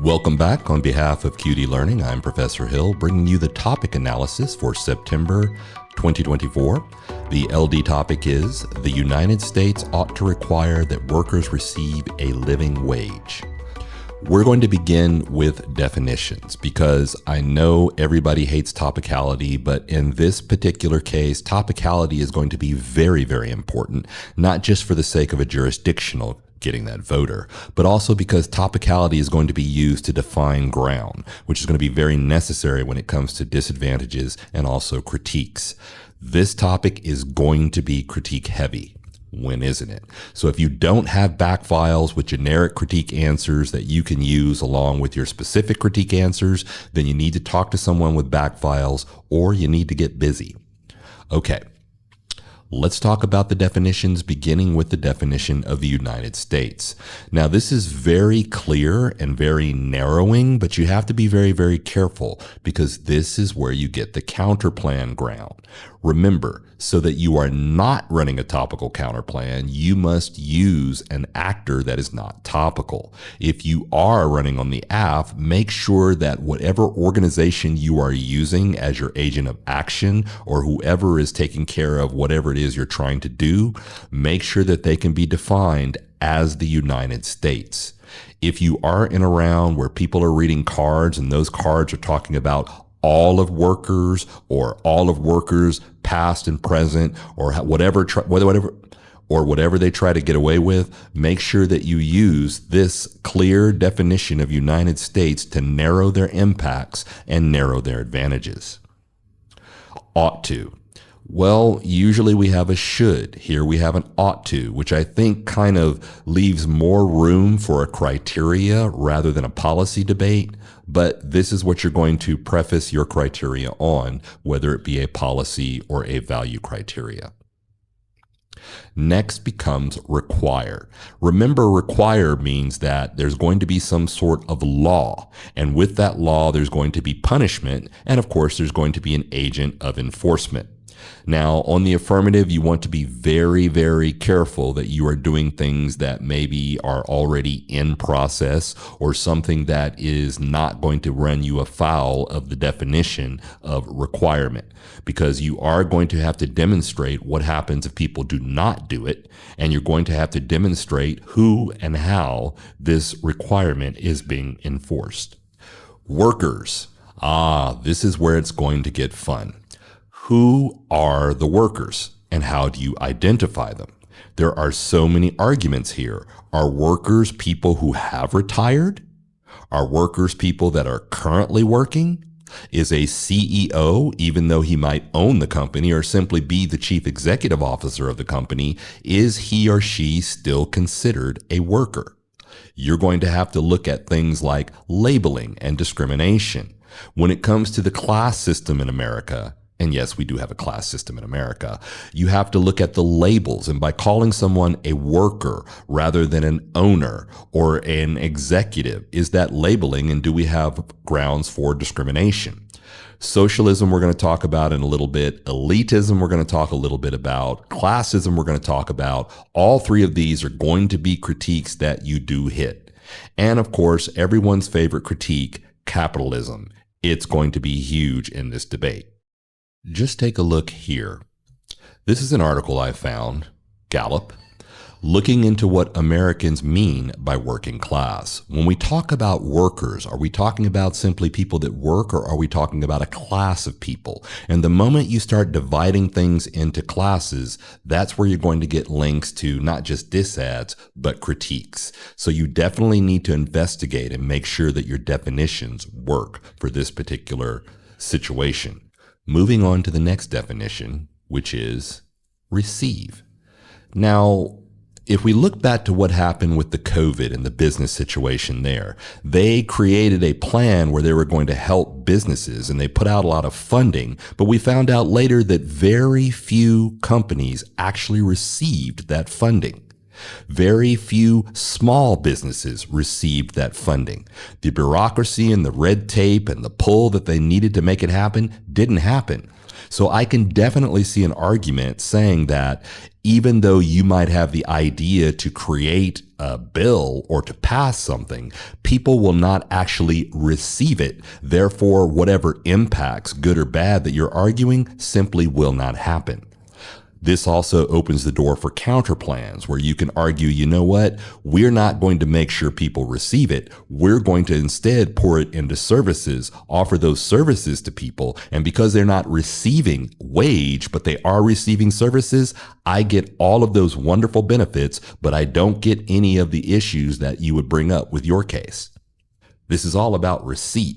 Welcome back. On behalf of QD Learning, I'm Professor Hill, bringing you the topic analysis for September 2024. The LD topic is, the United States ought to require that workers receive a living wage. We're going to begin with definitions because I know everybody hates topicality, but in this particular case, topicality is going to be very, very important, not just for the sake of a jurisdictional getting that voter, but also because topicality is going to be used to define ground, which is going to be very necessary when it comes to disadvantages and also critiques. This topic is going to be critique heavy. When isn't it? So if you don't have back files with generic critique answers that you can use along with your specific critique answers, then you need to talk to someone with back files or you need to get busy. Okay. Let's talk about the definitions, beginning with the definition of the United States. Now, this is very clear and very narrowing, but you have to be very, very careful because this is where you get the counterplan ground. Remember, so that you are not running a topical counterplan, you must use an actor that is not topical. If you are running on the AF, make sure that whatever organization you are using as your agent of action or whoever is taking care of whatever it is you're trying to do, make sure that they can be defined as the United States. If you are in a round where people are reading cards and those cards are talking about all of workers or all of workers past and present or whatever they try to get away with, make sure that you use this clear definition of United States to narrow their impacts and narrow their advantages. Ought to. Well, usually we have a should. Here we have an ought to, which I think kind of leaves more room for a criteria rather than a policy debate. But this is what you're going to preface your criteria on, whether it be a policy or a value criteria. Next becomes require. Remember, require means that there's going to be some sort of law. And with that law, there's going to be punishment. And of course, there's going to be an agent of enforcement. Now, on the affirmative, you want to be very, very careful that you are doing things that maybe are already in process or something that is not going to run you afoul of the definition of requirement, because you are going to have to demonstrate what happens if people do not do it, and you're going to have to demonstrate who and how this requirement is being enforced. Workers. This is where it's going to get fun. Who are the workers and how do you identify them? There are so many arguments here. Are workers people who have retired? Are workers people that are currently working? Is a CEO, even though he might own the company or simply be the chief executive officer of the company, is he or she still considered a worker? You're going to have to look at things like labeling and discrimination. When it comes to the class system in America, and yes, we do have a class system in America, you have to look at the labels. And by calling someone a worker rather than an owner or an executive, is that labeling, and do we have grounds for discrimination? Socialism we're going to talk about in a little bit. Elitism we're going to talk a little bit about. Classism we're going to talk about. All three of these are going to be critiques that you do hit. And of course, everyone's favorite critique, capitalism. It's going to be huge in this debate. Just take a look here. This is an article I found, Gallup, looking into what Americans mean by working class. When we talk about workers, are we talking about simply people that work, or are we talking about a class of people? And the moment you start dividing things into classes, that's where you're going to get links to not just disads, but critiques. So you definitely need to investigate and make sure that your definitions work for this particular situation. Moving on to the next definition, which is receive. Now, if we look back to what happened with the COVID and the business situation there, they created a plan where they were going to help businesses and they put out a lot of funding, but we found out later that very few companies actually received that funding. Very few small businesses received that funding. The bureaucracy and the red tape and the pull that they needed to make it happen didn't happen. So I can definitely see an argument saying that Even though you might have the idea to create a bill or to pass something, people will not actually receive it. Therefore, whatever impacts, good or bad, that you're arguing simply will not happen. This also opens the door for counter plans where you can argue, you know what, we're not going to make sure people receive it. We're going to instead pour it into services, offer those services to people. And because they're not receiving wage, but they are receiving services, I get all of those wonderful benefits, but I don't get any of the issues that you would bring up with your case. This is all about receipt.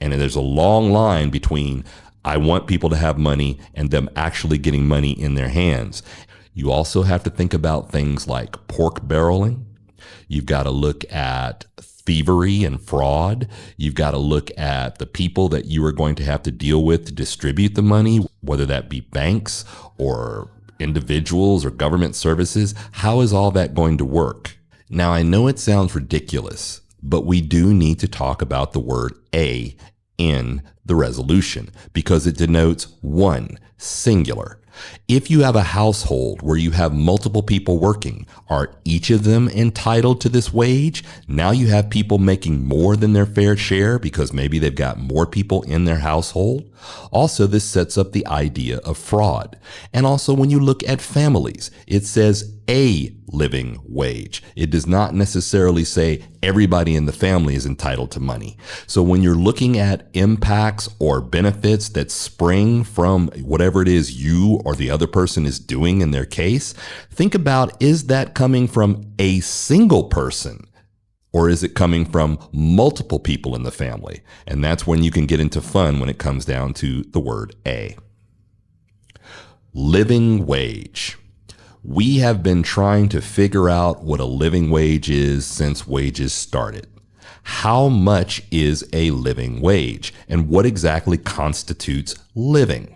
And there's a long line between I want people to have money and them actually getting money in their hands. You also have to think about things like pork barreling. You've got to look at thievery and fraud. You've got to look at the people that you are going to have to deal with to distribute the money, whether that be banks or individuals or government services. How is all that going to work? Now, I know it sounds ridiculous, but we do need to talk about the word A in the resolution because it denotes one, singular. If you have a household where you have multiple people working, are each of them entitled to this wage? Now you have people making more than their fair share because maybe they've got more people in their household. Also, this sets up the idea of fraud. And also, when you look at families, it says a living wage. It does not necessarily say everybody in the family is entitled to money. So when you're looking at impacts or benefits that spring from whatever it is you or the other person is doing in their case, think about, is that coming from a single person? Or is it coming from multiple people in the family? And that's when you can get into fun when it comes down to the word A. Living wage. We have been trying to figure out what a living wage is since wages started. How much is a living wage? And what exactly constitutes living?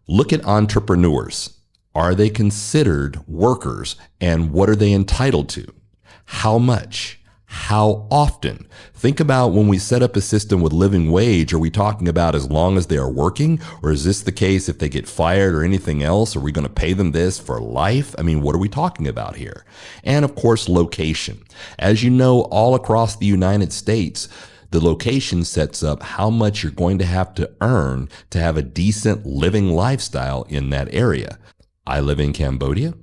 Look at entrepreneurs. Are they considered workers? And what are they entitled to? How much? How often? Think about when we set up a system with living wage, are we talking about as long as they are working? Or is this the case if they get fired or anything else? Are we going to pay them this for life? I mean, what are we talking about here? And of course, location. As you know, all across the United States, the location sets up how much you're going to have to earn to have a decent living lifestyle in that area. I live in Cambodia.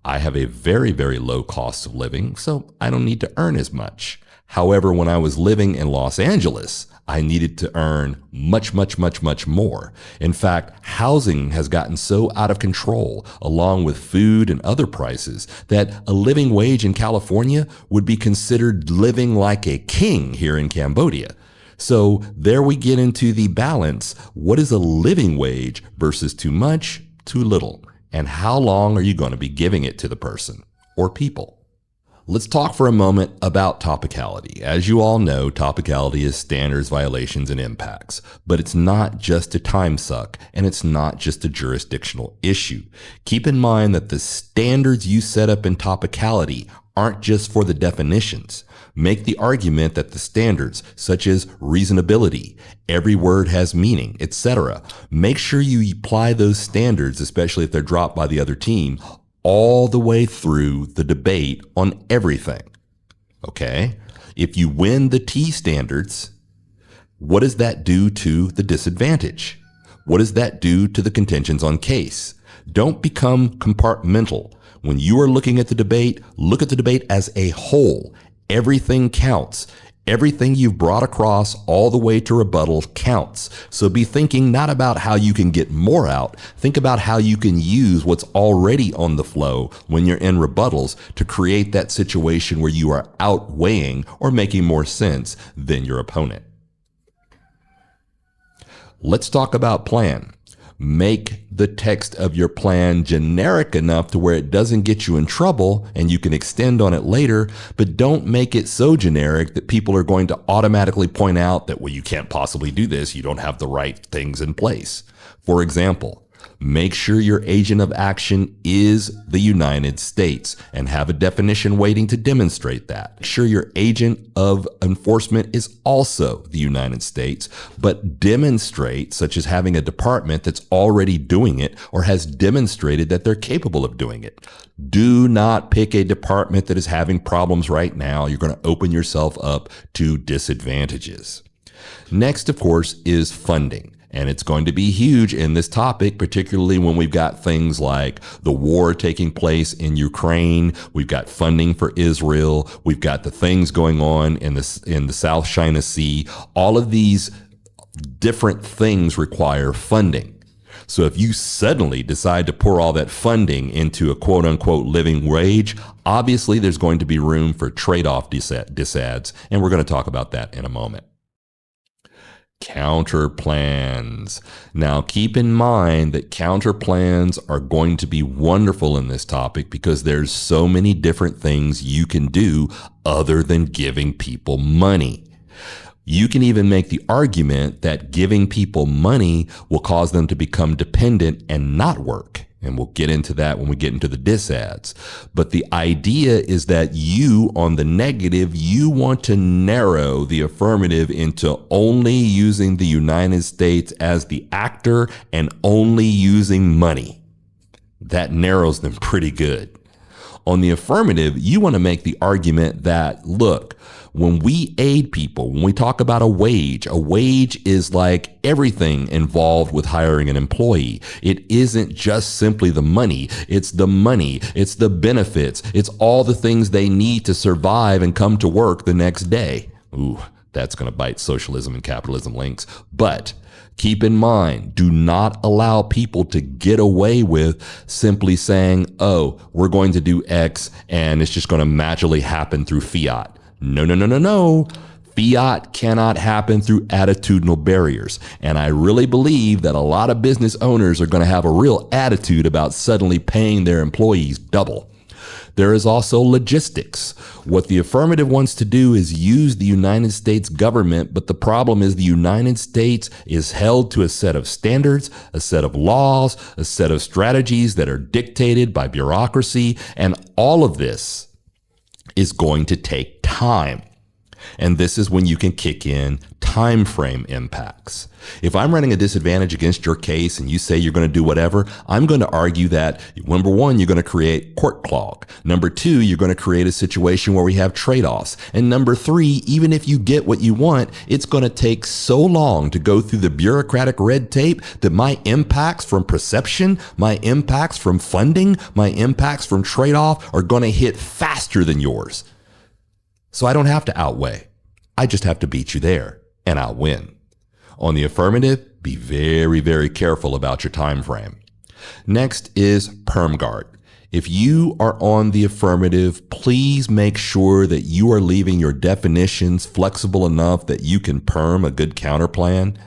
I have a very, very low cost of living, so I don't need to earn as much. However, when I was living in Los Angeles, I needed to earn much, much, much, much more. In fact, housing has gotten so out of control, along with food and other prices, that a living wage in California would be considered living like a king here in Cambodia. So there we get into the balance. What is a living wage versus too much, too little? And how long are you going to be giving it to the person or people? Let's talk for a moment about topicality. As you all know, topicality is standards, violations, and impacts. But it's not just a time suck, and it's not just a jurisdictional issue. Keep in mind that the standards you set up in topicality aren't just for the definitions. Make the argument that the standards, such as reasonability, every word has meaning, etc., make sure you apply those standards, especially if they're dropped by the other team, all the way through the debate on everything. Okay? If you win the T standards, what does that do to the disadvantage? What does that do to the contentions on case? Don't become compartmental. When you are looking at the debate, look at the debate as a whole. Everything counts. Everything you've brought across all the way to rebuttal counts. So be thinking not about how you can get more out. Think about how you can use what's already on the flow when you're in rebuttals to create that situation where you are outweighing or making more sense than your opponent. Let's talk about plan. Make the text of your plan generic enough to where it doesn't get you in trouble and you can extend on it later, but don't make it so generic that people are going to automatically point out that, well, you can't possibly do this. You don't have the right things in place. For example, Make sure your agent of action is the United States and have a definition waiting to demonstrate that. Make sure your agent of enforcement is also the United States, but demonstrate, such as having a department that's already doing it or has demonstrated that they're capable of doing it. Do not pick a department that is having problems right now. You're going to open yourself up to disadvantages. Next, of course, is funding. And it's going to be huge in this topic, particularly when we've got things like the war taking place in Ukraine. We've got funding for Israel. We've got the things going on in the South China Sea. All of these different things require funding. So if you suddenly decide to pour all that funding into a quote unquote living wage, obviously there's going to be room for trade-off disads. And we're going to talk about that in a moment. Counter plans. Now, keep in mind that counter plans are going to be wonderful in this topic because there's so many different things you can do other than giving people money. You can even make the argument that giving people money will cause them to become dependent and not work. And we'll get into that when we get into the disads. But the idea is that you, on the negative, you want to narrow the affirmative into only using the United States as the actor and only using money. That narrows them pretty good. On the affirmative, you want to make the argument that, look, when we aid people, when we talk about a wage is like everything involved with hiring an employee. It isn't just simply the money. It's the money. It's the benefits. It's all the things they need to survive and come to work the next day. Ooh, that's going to bite socialism and capitalism links. But keep in mind, do not allow people to get away with simply saying, oh, we're going to do X and it's just going to magically happen through fiat. No. Fiat cannot happen through attitudinal barriers. And I really believe that a lot of business owners are going to have a real attitude about suddenly paying their employees double. There is also logistics. What the affirmative wants to do is use the United States government, but the problem is the United States is held to a set of standards, a set of laws, a set of strategies that are dictated by bureaucracy, and all of this is going to take time. And this is when you can kick in time frame impacts. If I'm running a disadvantage against your case and you say you're going to do whatever, I'm going to argue that, number one, you're going to create court clog. Number two, you're going to create a situation where we have trade-offs. And number three, even if you get what you want, it's going to take so long to go through the bureaucratic red tape that my impacts from perception, my impacts from funding, my impacts from trade-off are going to hit faster than yours. So I don't have to outweigh. I just have to beat you there, and I'll win. On the affirmative, be very, very careful about your time frame. Next is PermGuard. If you are on the affirmative, please make sure that you are leaving your definitions flexible enough that you can perm a good counter plan.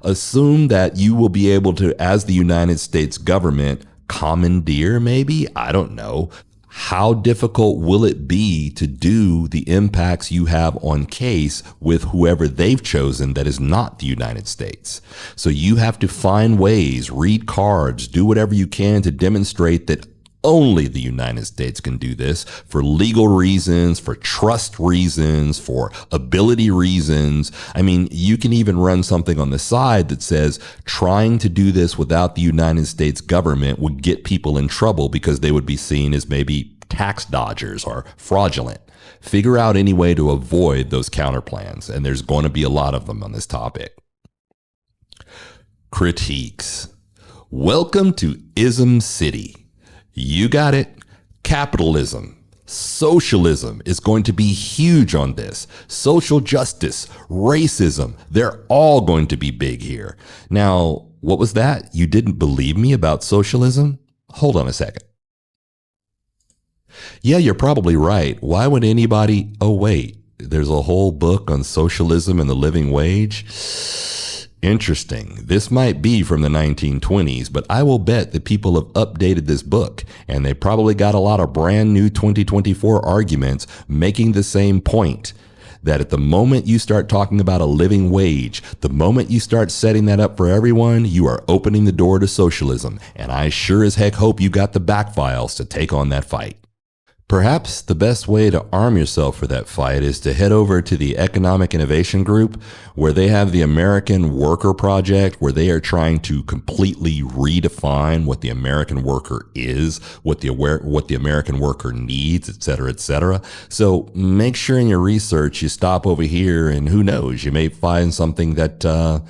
Assume that you will be able to, as the United States government, commandeer maybe, I don't know. How difficult will it be to do the impacts you have on case with whoever they've chosen that is not the United States? So you have to find ways, read cards, do whatever you can to demonstrate that only the United States can do this for legal reasons, for trust reasons, for ability reasons. I mean, you can even run something on the side that says trying to do this without the United States government would get people in trouble because they would be seen as maybe tax dodgers or fraudulent. Figure out any way to avoid those counter plans, and there's going to be a lot of them on this topic. Critiques. Welcome to Ism City. You got it. Capitalism, socialism is going to be huge on this. Social justice, racism, they're all going to be big here. Now, what was that? You didn't believe me about socialism? Hold on a second. Yeah, you're probably right. Why would anybody? Oh, wait, there's a whole book on socialism and the living wage. Interesting. This might be from the 1920s, but I will bet that people have updated this book, and they probably got a lot of brand new 2024 arguments making the same point. that at the moment you start talking about a living wage, the moment you start setting that up for everyone, you are opening the door to socialism. And I sure as heck hope you got the back files to take on that fight. Perhaps the best way to arm yourself for that fight is to head over to the Economic Innovation Group, where they have the American Worker Project, where they are trying to completely redefine what the American worker is, what the American worker needs, et cetera, et cetera. So make sure in your research you stop over here, and who knows, you may find something that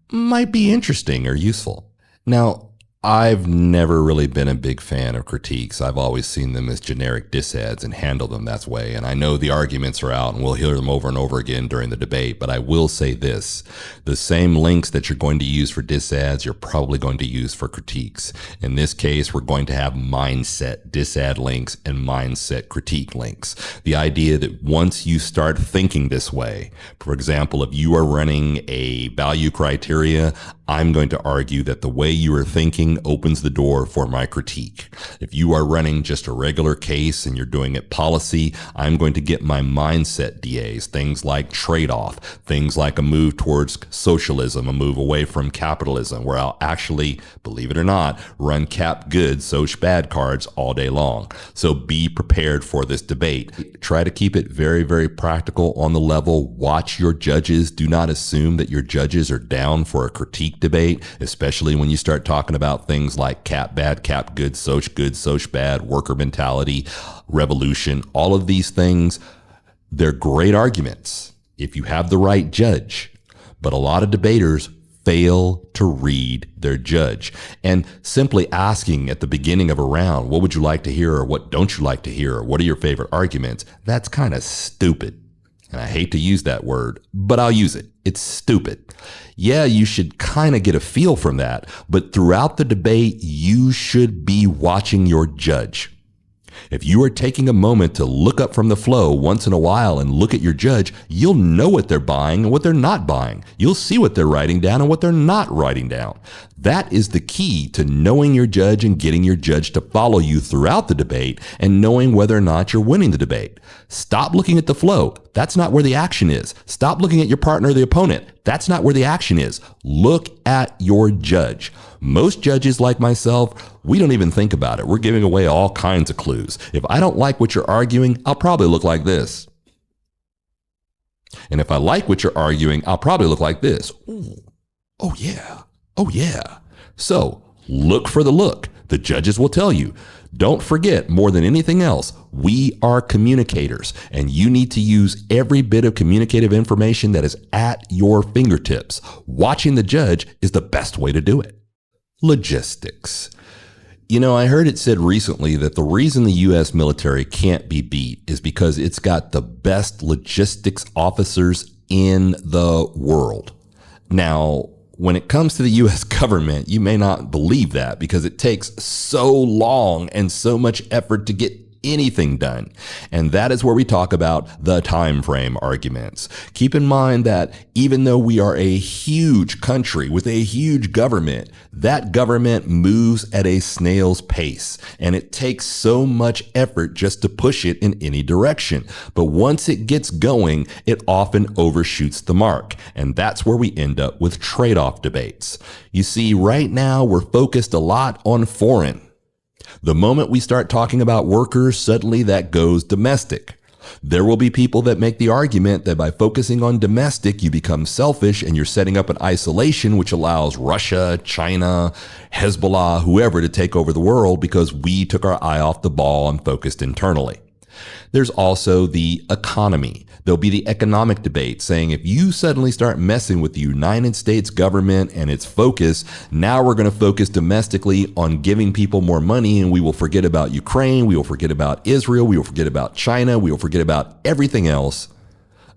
might be interesting or useful. Now, I've never really been a big fan of critiques. I've always seen them as generic diss ads and handle them that way. And I know the arguments are out and we'll hear them over and over again during the debate, but I will say this. The same links that you're going to use for diss ads, you're probably going to use for critiques. In this case, we're going to have mindset diss ad links and mindset critique links. The idea that once you start thinking this way, for example, if you are running a value criteria, I'm going to argue that the way you are thinking opens the door for my critique. If you are running just a regular case and you're doing it policy, I'm going to get my mindset DAs, things like trade-off, things like a move towards socialism, a move away from capitalism, where I'll actually, believe it or not, run cap good, soch bad cards all day long. So be prepared for this debate. Try to keep it very, very practical on the level. Watch your judges. Do not assume that your judges are down for a critique debate, especially when you start talking about things like cap bad, cap good, soch bad, worker mentality, revolution, all of these things. They're great arguments if you have the right judge, but a lot of debaters fail to read their judge. And simply asking at the beginning of a round, what would you like to hear, or what don't you like to hear, or what are your favorite arguments? That's kind of stupid. And I hate to use that word, but I'll use it. It's stupid. Yeah, you should kind of get a feel from that, but throughout the debate, you should be watching your judge. If you are taking a moment to look up from the flow once in a while and look at your judge, you'll know what they're buying and what they're not buying. You'll see what they're writing down and what they're not writing down. That is the key to knowing your judge and getting your judge to follow you throughout the debate and knowing whether or not you're winning the debate. Stop looking at the flow. That's not where the action is. Stop looking at your partner or the opponent. That's not where the action is. Look at your judge. Most judges like myself, we don't even think about it. We're giving away all kinds of clues. If I don't like what you're arguing, I'll probably look like this. And if I like what you're arguing, I'll probably look like this. Ooh. Oh yeah. Oh yeah. So look for the look. The judges will tell you. Don't forget, more than anything else, we are communicators, and you need to use every bit of communicative information that is at your fingertips. Watching the judge is the best way to do it. Logistics. You know, I heard it said recently that the reason the U.S. military can't be beat is because it's got the best logistics officers in the world. Now, when it comes to the U.S. government, you may not believe that because it takes so long and so much effort to get anything done. And that is where we talk about the time frame arguments. Keep in mind that even though we are a huge country with a huge government, that government moves at a snail's pace, and it takes so much effort just to push it in any direction. But once it gets going, it often overshoots the mark. And that's where we end up with trade-off debates. You see, right now we're focused a lot on foreign. The moment we start talking about workers, suddenly that goes domestic. There will be people that make the argument that by focusing on domestic, you become selfish and you're setting up an isolation which allows Russia, China, Hezbollah, whoever to take over the world because we took our eye off the ball and focused internally. There's also the economy. There'll be the economic debate saying if you suddenly start messing with the United States government and its focus, now we're going to focus domestically on giving people more money and we will forget about Ukraine, we will forget about Israel, we will forget about China, we will forget about everything else,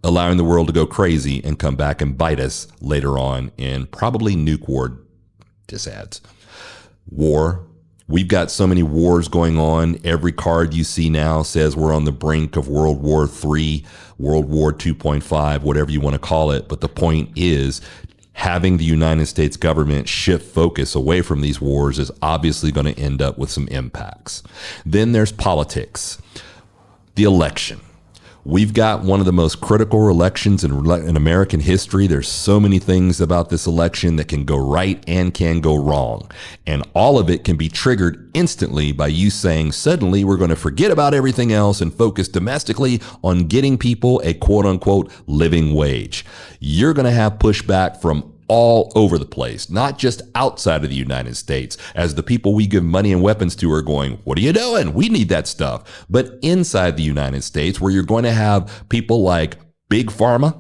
allowing the world to go crazy and come back and bite us later on in probably nuke war disads. War. We've got so many wars going on. Every card you see now says we're on the brink of World War III, World War 2.5, whatever you want to call it. But the point is, having the United States government shift focus away from these wars is obviously going to end up with some impacts. Then there's politics, the election. We've got one of the most critical elections in American history. There's so many things about this election that can go right and can go wrong. And all of it can be triggered instantly by you saying, suddenly we're going to forget about everything else and focus domestically on getting people a quote unquote living wage. You're going to have pushback from all over the place, not just outside of the United States, as the people we give money and weapons to are going, what are you doing? We need that stuff. But inside the United States, where you're going to have people like Big Pharma,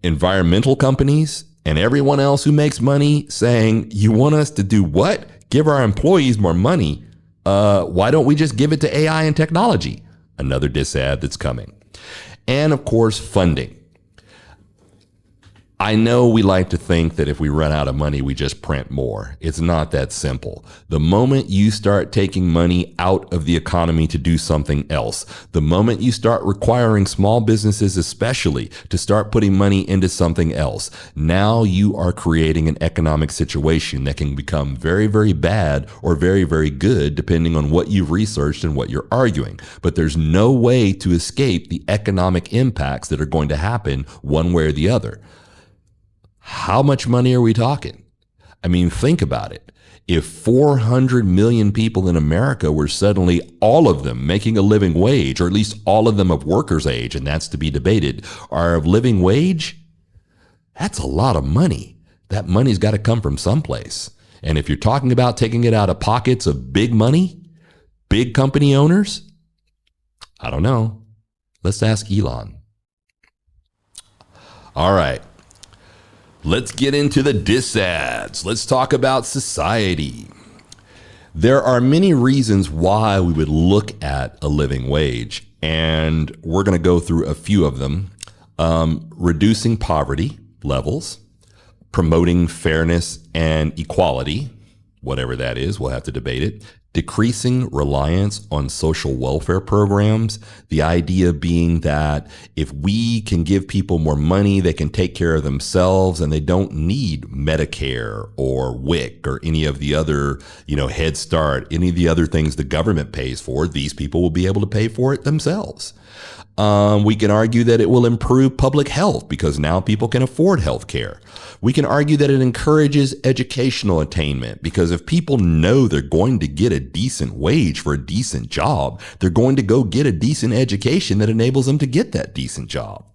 environmental companies, and everyone else who makes money saying, you want us to do what? Give our employees more money. Why don't we just give it to AI and technology? Another disad that's coming. And of course, funding. I know we like to think that if we run out of money, we just print more. It's not that simple. The moment you start taking money out of the economy to do something else, the moment you start requiring small businesses especially to start putting money into something else, now you are creating an economic situation that can become very, very bad or very, very good depending on what you've researched and what you're arguing. But there's no way to escape the economic impacts that are going to happen one way or the other. How much money are we talking? I mean, think about it. If 400 million people in America were suddenly all of them making a living wage, or at least all of them of workers' age, and that's to be debated, are of living wage, that's a lot of money. That money's got to come from someplace. And if you're talking about taking it out of pockets of big money, big company owners, I don't know. Let's ask Elon. All right. Let's get into the disads. Let's talk about society. There are many reasons why we would look at a living wage, and we're going to go through a few of them. Reducing poverty levels, promoting fairness and equality, whatever that is, we'll have to debate it. Decreasing reliance on social welfare programs. The idea being that if we can give people more money, they can take care of themselves and they don't need Medicare or WIC or any of the other, Head Start, any of the other things the government pays for. These people will be able to pay for it themselves. We can argue that it will improve public health because now people can afford health care. We can argue that it encourages educational attainment because if people know they're going to get a decent wage for a decent job, they're going to go get a decent education that enables them to get that decent job.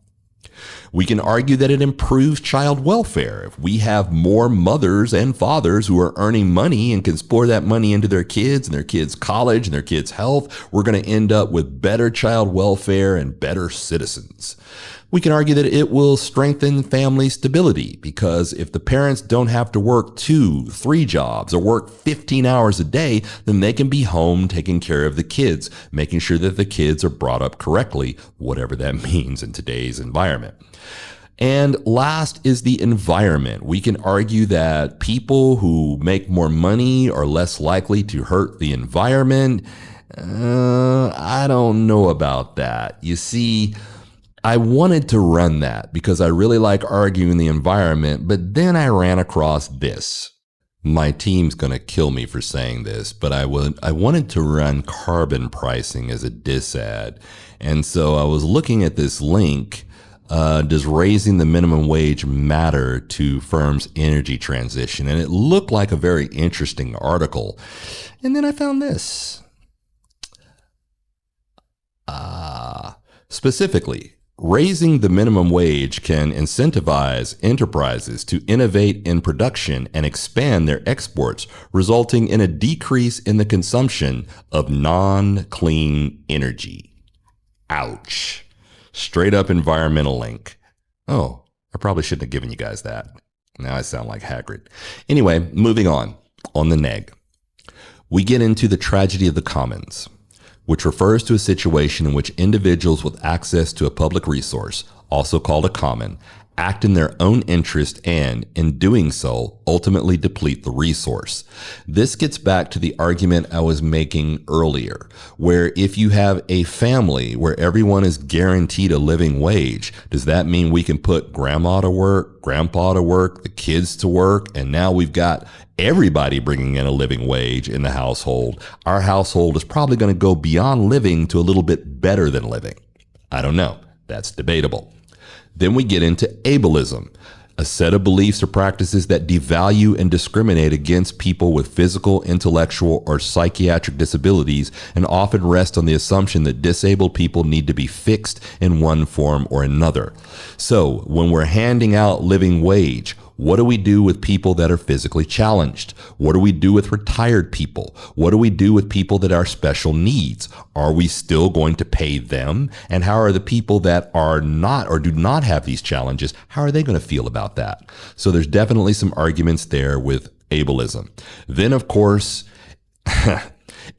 We can argue that it improves child welfare. If we have more mothers and fathers who are earning money and can pour that money into their kids and their kids' college and their kids' health, we're going to end up with better child welfare and better citizens. We can argue that it will strengthen family stability because if the parents don't have to work 2-3 jobs or work 15 hours a day, then they can be home taking care of the kids, making sure that the kids are brought up correctly, whatever that means in today's environment. And last is the environment. We can argue that people who make more money are less likely to hurt the environment. I don't know about that. You see, I wanted to run that because I really like arguing the environment, but then I ran across this. My team's going to kill me for saying this, but I wanted to run carbon pricing as a disad. And so I was looking at this link. Does raising the minimum wage matter to firms' energy transition? And it looked like a very interesting article. And then I found this. Specifically, raising the minimum wage can incentivize enterprises to innovate in production and expand their exports, resulting in a decrease in the consumption of non-clean energy. Ouch. Straight up environmental link. Oh, I probably shouldn't have given you guys that. Now I sound like Hagrid. Anyway, moving on the neg. We get into the tragedy of the commons, which refers to a situation in which individuals with access to a public resource, also called a common, act in their own interest and, in doing so, ultimately deplete the resource. This gets back to the argument I was making earlier, where if you have a family where everyone is guaranteed a living wage, does that mean we can put grandma to work, grandpa to work, the kids to work, and now we've got everybody bringing in a living wage in the household? Our household is probably going to go beyond living to a little bit better than living. I don't know. That's debatable. Then we get into ableism, a set of beliefs or practices that devalue and discriminate against people with physical, intellectual, or psychiatric disabilities, and often rest on the assumption that disabled people need to be fixed in one form or another. So when we're handing out living wage, what do we do with people that are physically challenged? What do we do with retired people? What do we do with people that are special needs? Are we still going to pay them? And how are the people that are not or do not have these challenges, how are they going to feel about that? So there's definitely some arguments there with ableism. Then, of course,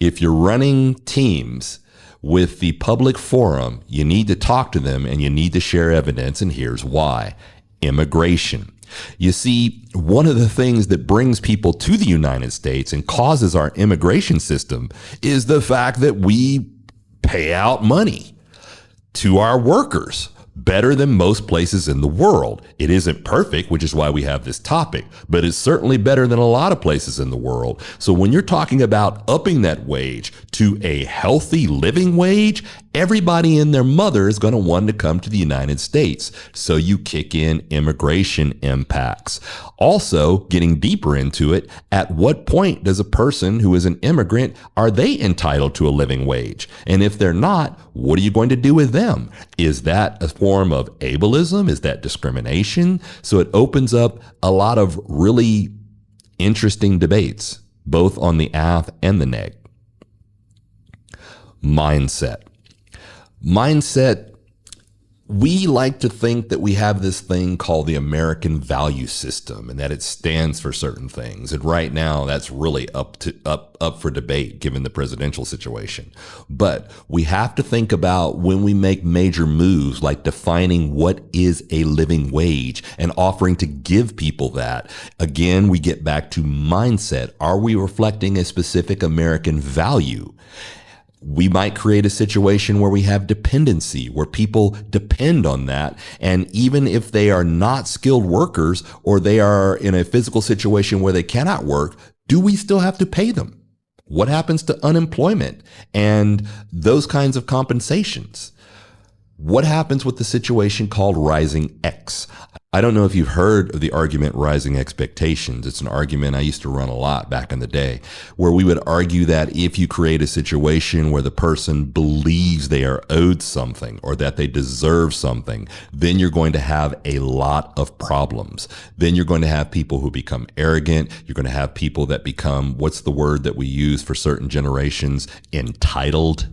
if you're running teams with the public forum, you need to talk to them and you need to share evidence, and here's why. Immigration. You see, one of the things that brings people to the United States and causes our immigration system is the fact that we pay out money to our workers better than most places in the world. It isn't perfect, which is why we have this topic, but it's certainly better than a lot of places in the world. So when you're talking about upping that wage to a healthy living wage, everybody and their mother is going to want to come to the United States. So you kick in immigration impacts. Also, getting deeper into it, at what point does a person who is an immigrant, are they entitled to a living wage? And if they're not, what are you going to do with them? Is that a form of ableism? Is that discrimination? So it opens up a lot of really interesting debates, both on the ath and the neg. Mindset. We like to think that we have this thing called the American value system and that it stands for certain things. And right now that's really up for debate given the presidential situation. But we have to think about when we make major moves like defining what is a living wage and offering to give people that. Again, we get back to mindset. Are we reflecting a specific American value? We might create a situation where we have dependency, where people depend on that. And even if they are not skilled workers or they are in a physical situation where they cannot work, do we still have to pay them? What happens to unemployment and those kinds of compensations? What happens with the situation called rising X? I don't know if you've heard of the argument rising expectations. It's an argument I used to run a lot back in the day, where we would argue that if you create a situation where the person believes they are owed something or that they deserve something, then you're going to have a lot of problems. Then you're going to have people who become arrogant. You're going to have people that become, what's the word that we use for certain generations? Entitled.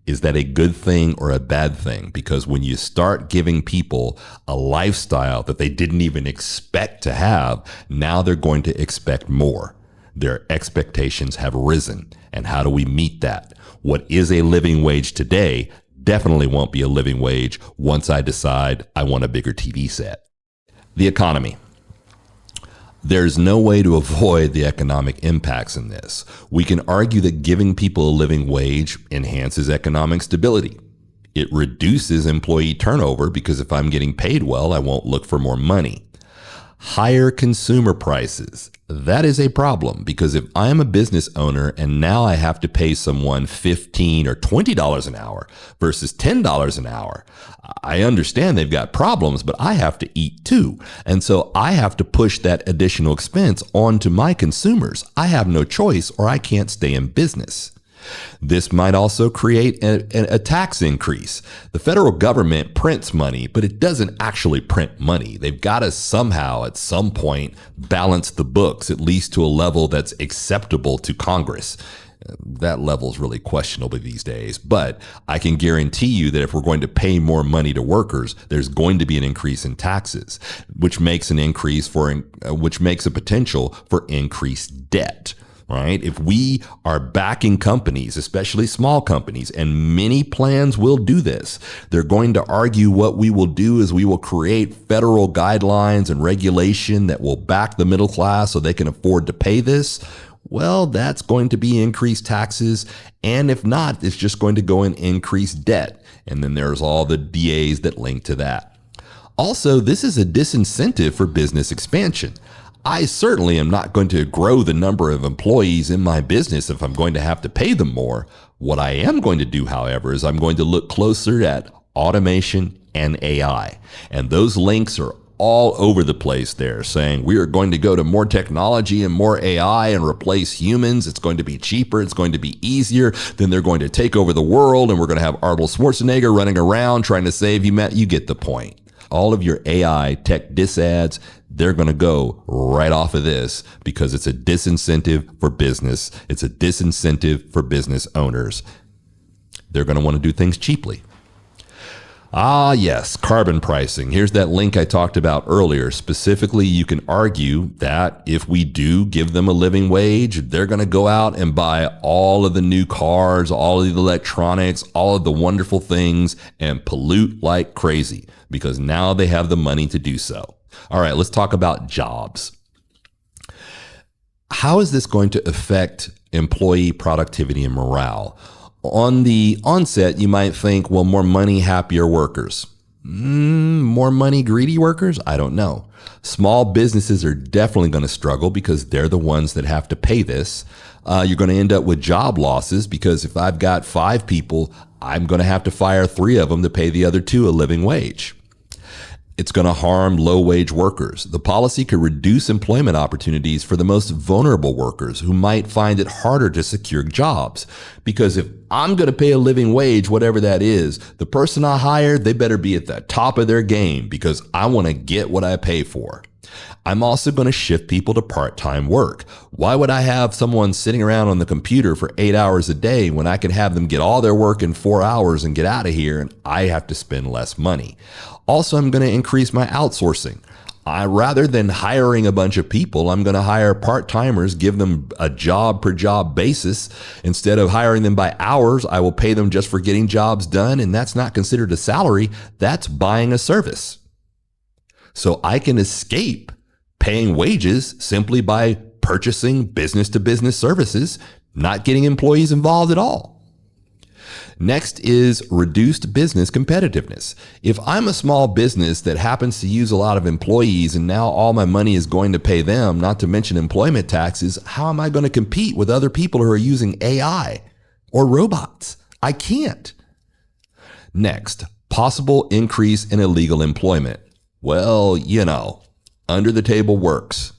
Is that a good thing or a bad thing? Because when you start giving people a lifestyle that they didn't even expect to have, now they're going to expect more. Their expectations have risen. And how do we meet that? What is a living wage today definitely won't be a living wage once I decide I want a bigger TV set. The economy. There's no way to avoid the economic impacts in this. We can argue that giving people a living wage enhances economic stability. It reduces employee turnover because if I'm getting paid well, I won't look for more money. Higher consumer prices. That is a problem because if I'm a business owner and now I have to pay someone $15 or $20 an hour versus $10 an hour, I understand they've got problems, but I have to eat too. And so I have to push that additional expense onto my consumers. I have no choice or I can't stay in business. This might also create a tax increase. The federal government prints money, but it doesn't actually print money. They've got to somehow at some point balance the books, at least to a level that's acceptable to Congress. That level is really questionable these days, but I can guarantee you that if we're going to pay more money to workers, there's going to be an increase in taxes, which makes a potential for increased debt. right? If we are backing companies, especially small companies, and many plans will do this, they're going to argue what we will do is we will create federal guidelines and regulation that will back the middle class so they can afford to pay this. Well, that's going to be increased taxes. And if not, it's just going to go in increased debt. And then there's all the DAs that link to that. Also, this is a disincentive for business expansion. I certainly am not going to grow the number of employees in my business if I'm going to have to pay them more. What I am going to do, however, is I'm going to look closer at automation and AI. And those links are all over the place there, saying we are going to go to more technology and more AI and replace humans. It's going to be cheaper. It's going to be easier. Then they're going to take over the world, and we're going to have Arnold Schwarzenegger running around trying to save humanity. You get the point. All of your AI tech diss ads, they're going to go right off of this because it's a disincentive for business. It's a disincentive for business owners. They're going to want to do things cheaply. Ah, yes, carbon pricing. Here's that link I talked about earlier. Specifically, you can argue that if we do give them a living wage, they're going to go out and buy all of the new cars, all of the electronics, all of the wonderful things, and pollute like crazy because now they have the money to do so. All right, let's talk about jobs. How is this going to affect employee productivity and morale? On the onset, you might think, well, more money, happier workers. More money, greedy workers? I don't know. Small businesses are definitely going to struggle because they're the ones that have to pay this. You're going to end up with job losses because if I've got 5 people, I'm going to have to fire 3 of them to pay the other 2 a living wage. It's going to harm low-wage workers. The policy could reduce employment opportunities for the most vulnerable workers who might find it harder to secure jobs. Because if I'm going to pay a living wage, whatever that is, the person I hire, they better be at the top of their game because I want to get what I pay for. I'm also going to shift people to part-time work. Why would I have someone sitting around on the computer for 8 hours a day when I could have them get all their work in 4 hours and get out of here and I have to spend less money? Also, I'm going to increase my outsourcing. Rather than hiring a bunch of people, I'm going to hire part-timers, give them a job per job basis. Instead of hiring them by hours, I will pay them just for getting jobs done. And that's not considered a salary. That's buying a service. So I can escape paying wages simply by purchasing business-to-business services, not getting employees involved at all. Next is reduced business competitiveness. If I'm a small business that happens to use a lot of employees and now all my money is going to pay them, not to mention employment taxes, how am I going to compete with other people who are using AI or robots? I can't. Next, possible increase in illegal employment. Well, under the table works.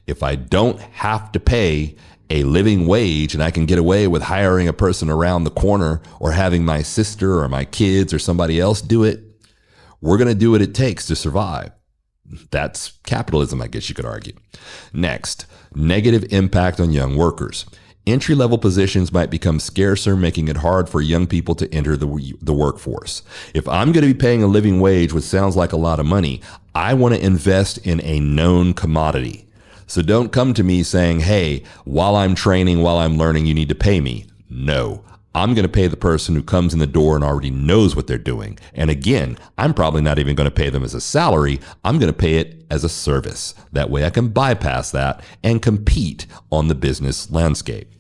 If I don't have to pay a living wage and I can get away with hiring a person around the corner or having my sister or my kids or somebody else do it, we're going to do what it takes to survive. That's capitalism, I guess you could argue. Next, negative impact on young workers. Entry-level positions might become scarcer, making it hard for young people to enter the workforce. If I'm going to be paying a living wage, which sounds like a lot of money, I want to invest in a known commodity. So don't come to me saying, hey, while I'm training, while I'm learning, you need to pay me. No, I'm going to pay the person who comes in the door and already knows what they're doing. And again, I'm probably not even going to pay them as a salary. I'm going to pay it as a service. That way I can bypass that and compete on the business landscape.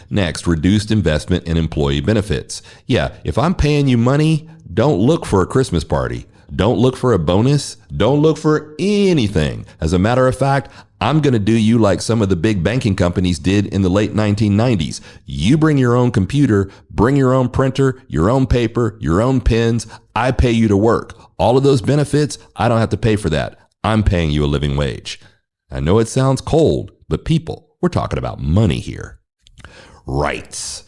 Next, reduced investment in employee benefits. Yeah, if I'm paying you money, don't look for a Christmas party. Don't look for a bonus. Don't look for anything. As a matter of fact, I'm going to do you like some of the big banking companies did in the late 1990s. You bring your own computer, bring your own printer, your own paper, your own pens. I pay you to work. All of those benefits, I don't have to pay for that. I'm paying you a living wage. I know it sounds cold, but people, we're talking about money here. Rights.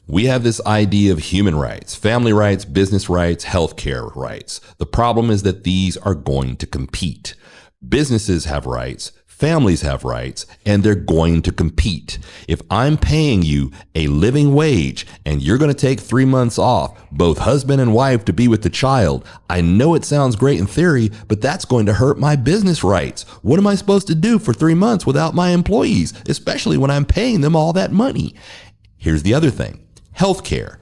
We have this idea of human rights, family rights, business rights, healthcare rights. The problem is that these are going to compete. Businesses have rights. families have rights, and they're going to compete. If I'm paying you a living wage and you're going to take 3 months off, both husband and wife, to be with the child, I know it sounds great in theory, but that's going to hurt my business rights. What am I supposed to do for 3 months without my employees, especially when I'm paying them all that money? Here's the other thing. Healthcare.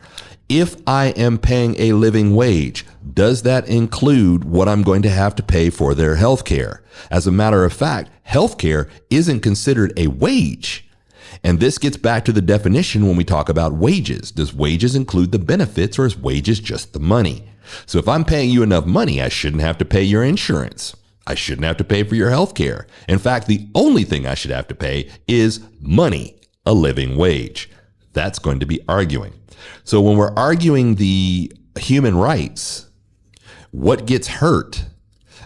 If I am paying a living wage, does that include what I'm going to have to pay for their health care? As a matter of fact, health care isn't considered a wage. And this gets back to the definition when we talk about wages. Does wages include the benefits, or is wages just the money? So if I'm paying you enough money, I shouldn't have to pay your insurance. I shouldn't have to pay for your health care. In fact, the only thing I should have to pay is money, a living wage. That's going to be arguing. So when we're arguing the human rights, what gets hurt?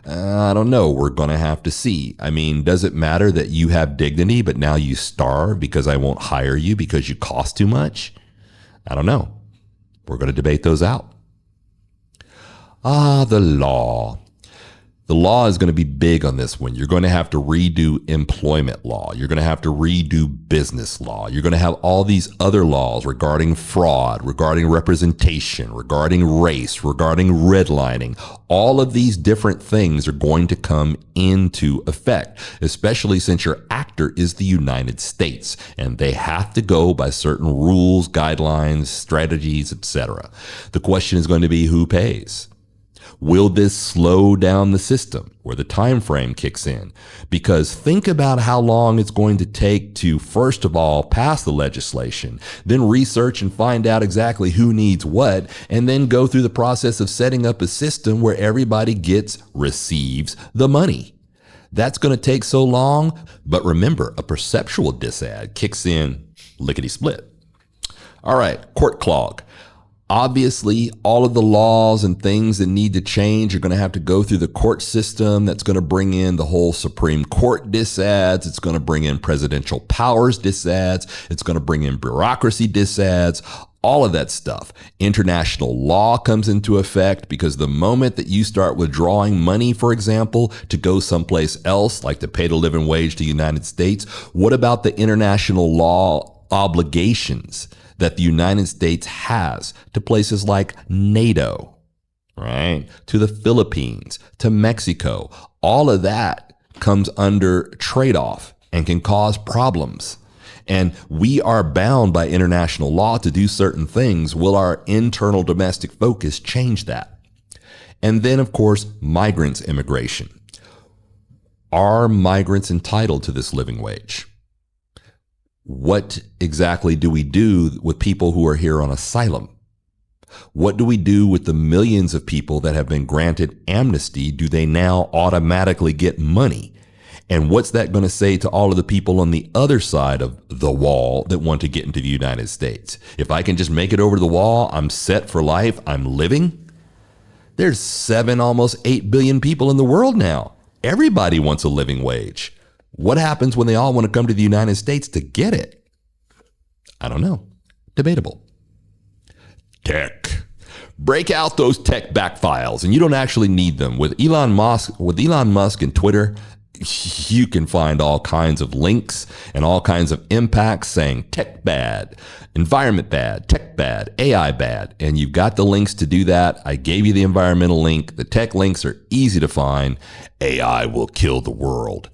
I don't know. We're going to have to see. I mean, does it matter that you have dignity, but now you starve because I won't hire you because you cost too much? I don't know. We're going to debate those out. The law. The law is going to be big on this one. You're going to have to redo employment law. You're going to have to redo business law. You're going to have all these other laws regarding fraud, regarding representation, regarding race, regarding redlining. All of these different things are going to come into effect, especially since your actor is the United States, and they have to go by certain rules, guidelines, strategies, etc. The question is going to be who pays. Will this slow down the system where the time frame kicks in? Because think about how long it's going to take to, first of all, pass the legislation, then research and find out exactly who needs what, and then go through the process of setting up a system where everybody receives the money. That's going to take so long. But remember, a perceptual disad kicks in lickety-split. All right, court clog. Obviously, all of the laws and things that need to change are going to have to go through the court system. That's going to bring in the whole Supreme Court disads. It's going to bring in presidential powers disads. It's going to bring in bureaucracy disads, all of that stuff. International law comes into effect because the moment that you start withdrawing money, for example, to go someplace else, like to pay the living wage to the United States, what about the international law obligations that the United States has to places like NATO, right? To the Philippines, to Mexico? All of that comes under trade-off and can cause problems. And we are bound by international law to do certain things. Will our internal domestic focus change that? And then, of course, migrants immigration. Are migrants entitled to this living wage? What exactly do we do with people who are here on asylum? What do we do with the millions of people that have been granted amnesty? Do they now automatically get money? And what's that going to say to all of the people on the other side of the wall that want to get into the United States? If I can just make it over the wall, I'm set for life, I'm living? There's 7, almost 8 billion people in the world now. Everybody wants a living wage. What happens when they all want to come to the United States to get it? I don't know. Debatable. Tech. Break out those tech back files, and you don't actually need them. With Elon Musk and Twitter, you can find all kinds of links and all kinds of impacts saying tech bad, environment bad, tech bad, AI bad. And you've got the links to do that. I gave you the environmental link. The tech links are easy to find. AI will kill the world.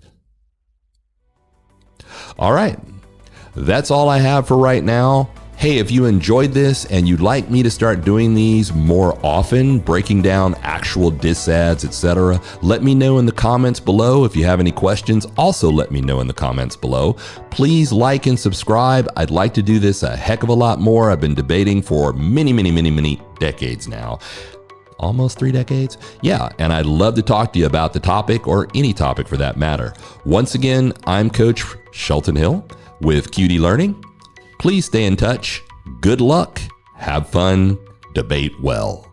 All right, that's all I have for right now. Hey, if you enjoyed this and you'd like me to start doing these more often, breaking down actual disads, etc., let me know in the comments below. If you have any questions, also let me know in the comments below. Please like and subscribe. I'd like to do this a heck of a lot more. I've been debating for many decades now. Almost 3 decades? Yeah, and I'd love to talk to you about the topic, or any topic for that matter. Once again, I'm Coach Shelton Hill with QD Learning. Please stay in touch. Good luck. Have fun. Debate well.